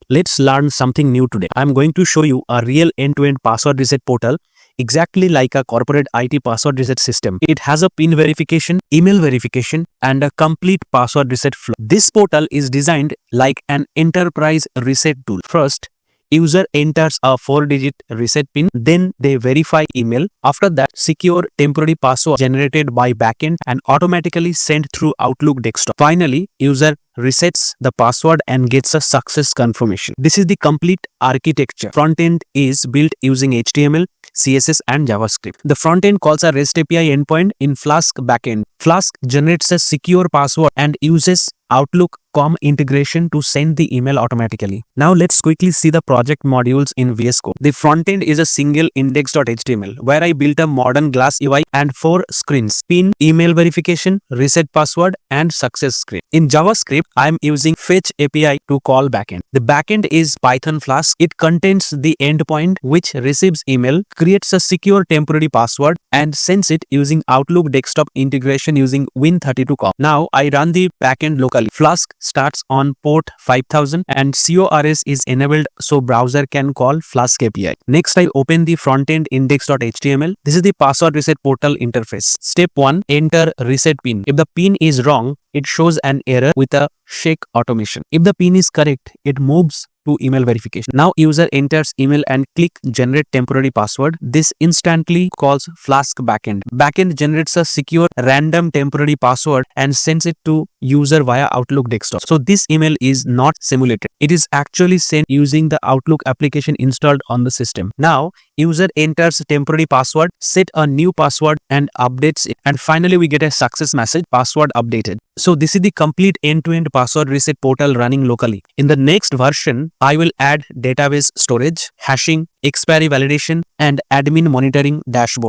Let's learn something new today. I'm going to show you a real end-to-end password reset portal, exactly like a corporate IT password reset system. It has a PIN verification, email verification, and a complete password reset flow. This portal is designed like an enterprise reset tool. First, user enters a 4-digit reset PIN, then they verify email. After that, secure temporary password generated by Backend and automatically sent through Outlook desktop. Finally, user resets the password and gets a success confirmation. This is the complete architecture. Frontend is built using HTML, CSS and JavaScript. The frontend calls a REST API endpoint in Flask backend. Flask generates a secure password and uses Outlook.com integration to send the email automatically. Now let's quickly see the project modules in VS Code. The frontend is a single index.html where I built a modern glass UI and 4 screens: PIN, email verification, reset password and success screen. In JavaScript, I am using Fetch API to call backend. The backend is Python Flask. It contains the endpoint which receives email, creates a secure temporary password and sends it using Outlook desktop integration using Win32.com. Now I run the backend locally. Flask starts on port 5000 and CORS is enabled so browser can call Flask API. Next, I open the frontend index.html. This is the password reset portal interface. Step 1. Enter reset PIN. If the PIN is wrong, it shows an error with a shake automation. If the PIN is correct, it moves to email verification. Now user enters email and click generate temporary password. This instantly calls Flask backend. Backend generates a secure random temporary password and sends it to user via Outlook desktop. So this email is not simulated. It is actually sent using the Outlook application installed on the system. Now user enters temporary password, set a new password and updates it. And finally we get a success message, password updated. So this is the complete end-to-end password reset portal running locally. In the next version, I will add database storage, hashing, expiry validation, and admin monitoring dashboard.